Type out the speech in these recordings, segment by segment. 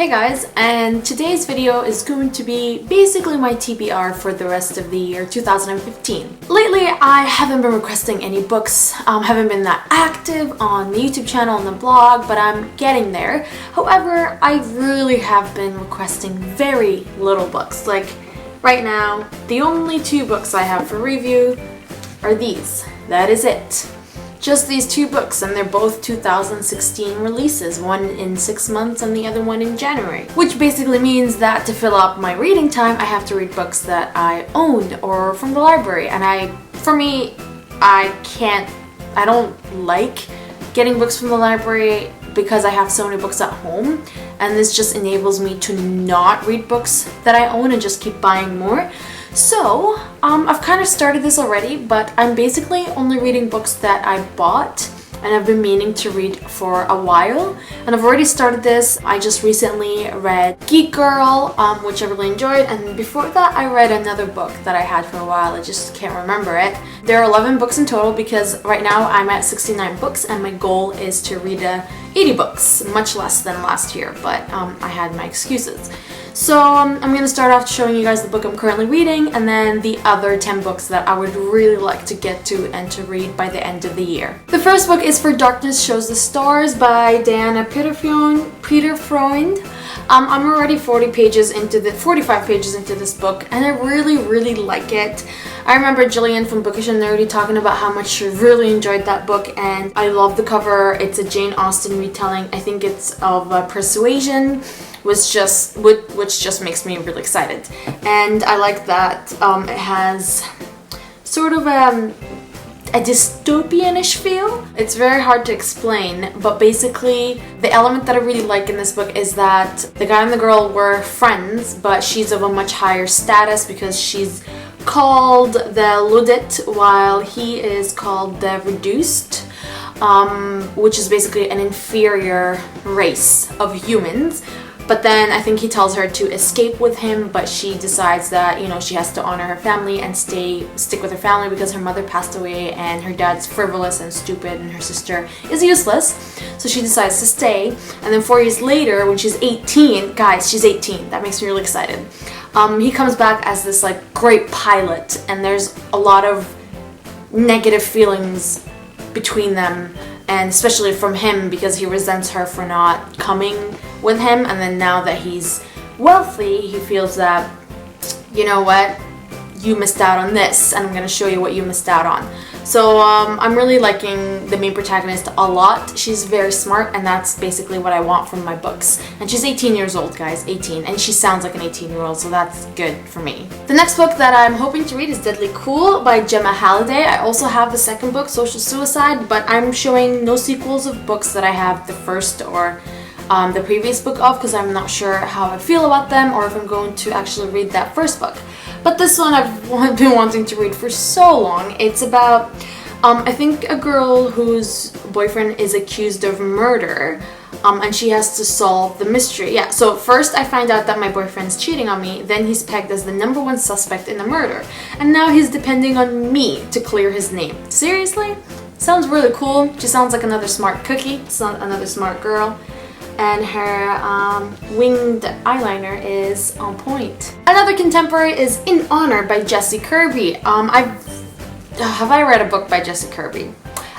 Hey guys, and today's video is going to be basically my TBR for the rest of the year 2015. Lately, I haven't been requesting any books, haven't been that active on the YouTube channel and the blog, but I'm getting there. However, I really have been requesting very little books. Like right now, the only two books I have for review are these. That is it. Just these two books, and they're both 2016 releases, one in 6 months and the other one in January. Which basically means that to fill up my reading time, I have to read books that I own or from the library. And I don't like getting books from the library because I have so many books at home, and this just enables me to not read books that I own and just keep buying more. So, I've kind of started this already, but I'm basically only reading books that I bought and I've been meaning to read for a while. And I've already started this. I just recently read Geek Girl, which I really enjoyed, and before that I read another book that I had for a while. I just can't remember it. There are 11 books in total because right now I'm at 69 books and my goal is to read 80 books, much less than last year, but I had my excuses. So I'm going to start off showing you guys the book I'm currently reading and then the other 10 books that I would really like to get to and to read by the end of the year. The first book is For Darkness Shows the Stars by Diana Peter Freund. I'm already 45 pages into this book, and I really like it. I remember Jillian from Bookish and Nerdy talking about how much she really enjoyed that book, and I love the cover. It's a Jane Austen retelling. I think it's of Persuasion, which just makes me really excited. And I like that it has sort of a dystopian-ish feel. It's very hard to explain, but basically the element that I really like in this book is that the guy and the girl were friends, but she's of a much higher status because she's called the Ludit while he is called the Reduced, which is basically an inferior race of humans. But then I think he tells her to escape with him, but she decides that, you know, she has to honor her family and stick with her family because her mother passed away and her dad's frivolous and stupid and her sister is useless. So she decides to stay. And then 4 years later, when she's 18, guys, she's 18. That makes me really excited. He comes back as this like great pilot, and there's a lot of negative feelings between them, and especially from him because he resents her for not coming with him. And then now that he's wealthy, he feels that, you know what, you missed out on this and I'm gonna show you what you missed out on. So I'm really liking the main protagonist a lot. She's very smart, and that's basically what I want from my books. And she's 18 years old, guys, 18, and she sounds like an 18-year-old, so that's good for me. The next book that I'm hoping to read is Deadly Cool by Gemma Halliday. I also have the second book, Social Suicide, but I'm showing no sequels of books that I have the first or the previous book of because I'm not sure how I feel about them or if I'm going to actually read that first book. But this one I've been wanting to read for so long. It's about, I think, a girl whose boyfriend is accused of murder, and she has to solve the mystery. Yeah, so first I find out that my boyfriend's cheating on me, then he's pegged as the #1 suspect in the murder, and now he's depending on me to clear his name. Seriously? Sounds really cool. She sounds like another smart cookie, another smart girl. And her winged eyeliner is on point. Another contemporary is In Honor by Jessie Kirby. Have I read a book by Jessie Kirby?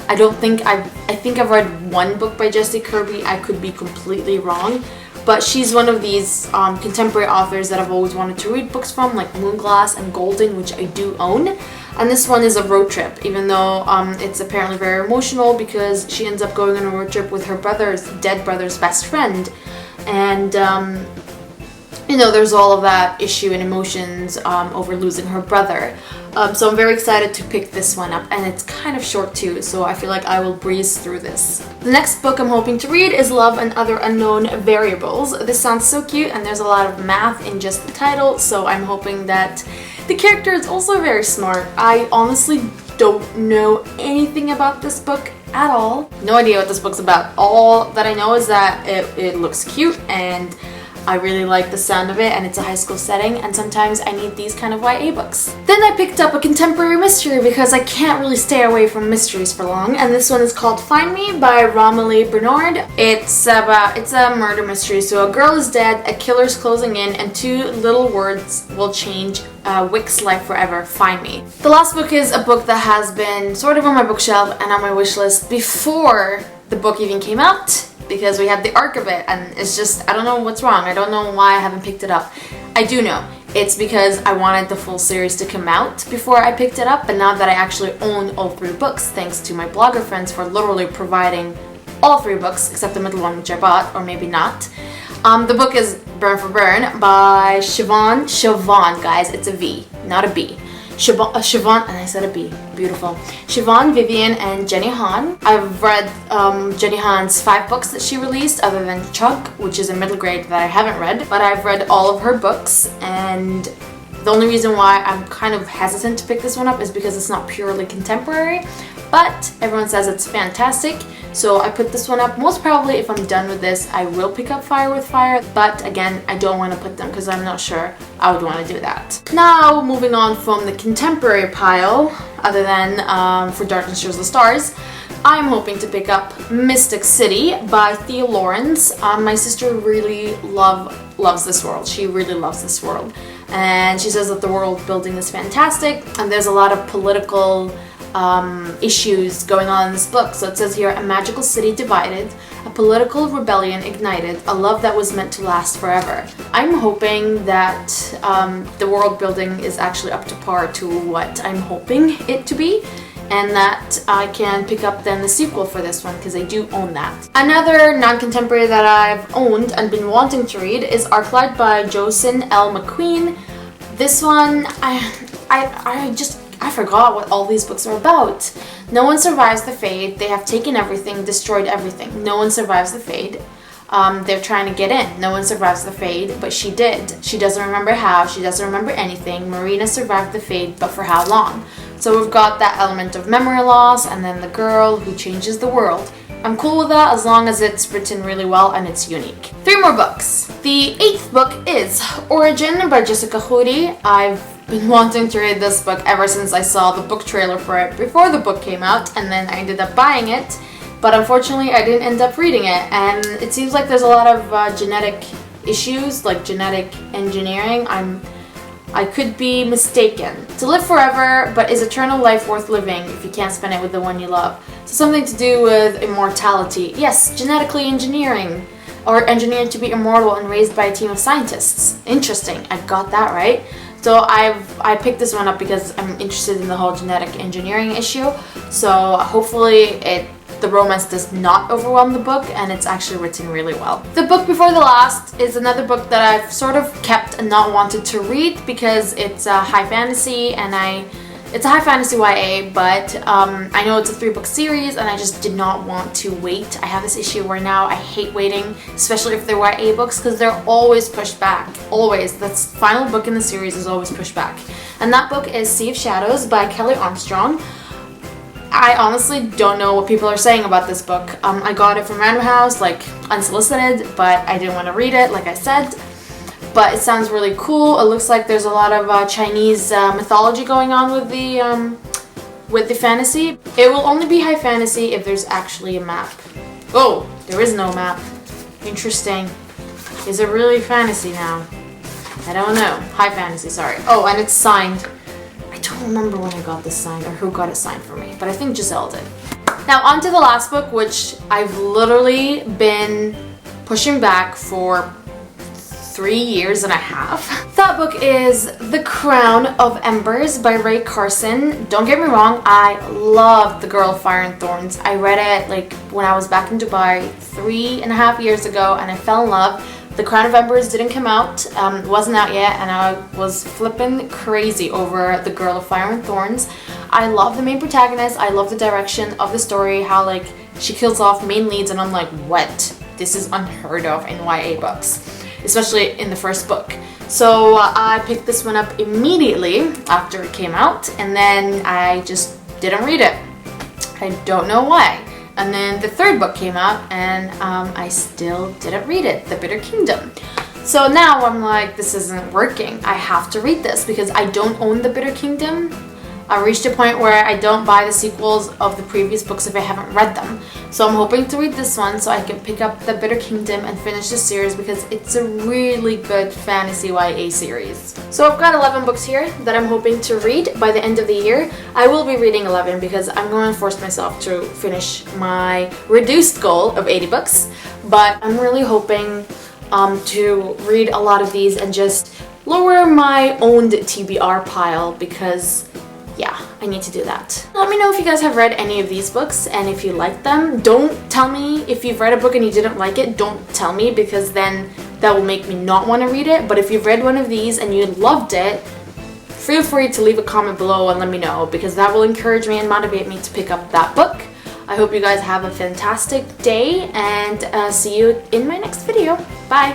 I think I've read one book by Jessie Kirby. I could be completely wrong, but she's one of these contemporary authors that I've always wanted to read books from, like Moonglass and Golden, which I do own. And this one is a road trip, even though it's apparently very emotional because she ends up going on a road trip with her dead brother's best friend. And, you know, there's all of that issue and emotions over losing her brother. So I'm very excited to pick this one up, and it's kind of short too, so I feel like I will breeze through this. The next book I'm hoping to read is Love and Other Unknown Variables. This sounds so cute, and there's a lot of math in just the title, so I'm hoping that the character is also very smart. I honestly don't know anything about this book at all. No idea what this book's about. All that I know is that it looks cute, and I really like the sound of it, and it's a high school setting, and sometimes I need these kind of YA books. Then I picked up a contemporary mystery because I can't really stay away from mysteries for long, and this one is called Find Me by Romilly Bernard. It's a murder mystery. So a girl is dead, a killer's closing in, and two little words will change Wick's life forever. Find Me. The last book is a book that has been sort of on my bookshelf and on my wish list before the book even came out, because we had the arc of it, and it's just, I don't know what's wrong. I don't know why I haven't picked it up. I do know. It's because I wanted the full series to come out before I picked it up, but now that I actually own all 3 books, thanks to my blogger friends for literally providing all 3 books, except the middle one, which I bought, or maybe not. The book is Burn for Burn by Siobhan, guys, it's a V, not a B. Siobhan, and I said a B, beautiful. Siobhan, Vivian, and Jenny Han. I've read Jenny Han's 5 books that she released, other than Chug, which is a middle grade that I haven't read, but I've read all of her books, and the only reason why I'm kind of hesitant to pick this one up is because it's not purely contemporary, but everyone says it's fantastic. So I put this one up. Most probably if I'm done with this, I will pick up Fire with Fire, but again, I don't want to put them because I'm not sure I would want to do that. Now, moving on from the contemporary pile, other than For Darkness Shows the Stars, I'm hoping to pick up Mystic City by Thea Lawrence. My sister really loves this world. She really loves this world. And she says that the world building is fantastic, and there's a lot of political issues going on in this book. So it says here, a magical city divided, a political rebellion ignited, a love that was meant to last forever. I'm hoping that the world building is actually up to par to what I'm hoping it to be, and that I can pick up then the sequel for this one, because I do own that. Another non-contemporary that I've owned and been wanting to read is Arclight by Jocelyn L. McQueen. This one, I forgot what all these books are about. No one survives the Fade. They have taken everything, destroyed everything. No one survives the Fade. They're trying to get in. No one survives the Fade, but she did. She doesn't remember how. She doesn't remember anything. Marina survived the Fade, but for how long? So we've got that element of memory loss, and then the girl who changes the world. I'm cool with that as long as it's written really well and it's unique. 3 more books. The 8th book is Origin by Jessica Hoody. I've been wanting to read this book ever since I saw the book trailer for it before the book came out, and then I ended up buying it, but unfortunately I didn't end up reading it, and it seems like there's a lot of genetic issues, like genetic engineering. I could be mistaken. To live forever, but is eternal life worth living if you can't spend it with the one you love? So something to do with immortality. Yes, genetically engineering, or engineered to be immortal and raised by a team of scientists. Interesting, I got that right. So I picked this one up because I'm interested in the whole genetic engineering issue. So hopefully the romance does not overwhelm the book, and it's actually written really well. The book before the last is another book that I've sort of kept and not wanted to read because it's a high fantasy, and it's a high fantasy YA, but I know it's a 3-book series, and I just did not want to wait. I have this issue where now I hate waiting, especially if they're YA books, because they're always pushed back. Always. The final book in the series is always pushed back. And that book is Sea of Shadows by Kelly Armstrong. I honestly don't know what people are saying about this book. I got it from Random House, like unsolicited, but I didn't want to read it, like I said. But it sounds really cool. It looks like there's a lot of Chinese mythology going on with the fantasy. It will only be high fantasy if there's actually a map. Oh, there is no map. Interesting. Is it really fantasy now? I don't know. High fantasy, sorry. Oh, and it's signed. I don't remember when I got this signed or who got it signed for me, but I think Giselle did. Now on to the last book, which I've literally been pushing back for 3 years and a half. That book is The Crown of Embers by Ray Carson. Don't get me wrong, I love The Girl of Fire and Thorns. I read it like when I was back in Dubai 3.5 years ago, and I fell in love. The Crown of Embers didn't come out, it wasn't out yet, and I was flipping crazy over The Girl of Fire and Thorns. I love the main protagonist, I love the direction of the story, how like she kills off main leads, and I'm like, what? This is unheard of in YA books, especially in the first book. So I picked this one up immediately after it came out, and then I just didn't read it. I don't know why. And then the 3rd book came out, and I still didn't read it, The Bitter Kingdom. So now I'm like, this isn't working. I have to read this because I don't own the Bitter Kingdom. I reached a point where I don't buy the sequels of the previous books if I haven't read them. So I'm hoping to read this one so I can pick up the Bitter Kingdom and finish the series because it's a really good fantasy YA series. So I've got 11 books here that I'm hoping to read by the end of the year. I will be reading 11 because I'm going to force myself to finish my reduced goal of 80 books. But I'm really hoping to read a lot of these and just lower my owned TBR pile because yeah, I need to do that. Let me know if you guys have read any of these books and if you like them. Don't tell me if you've read a book and you didn't like it. Don't tell me because then that will make me not want to read it. But if you've read one of these and you loved it, feel free to leave a comment below and let me know because that will encourage me and motivate me to pick up that book. I hope you guys have a fantastic day and see you in my next video. Bye!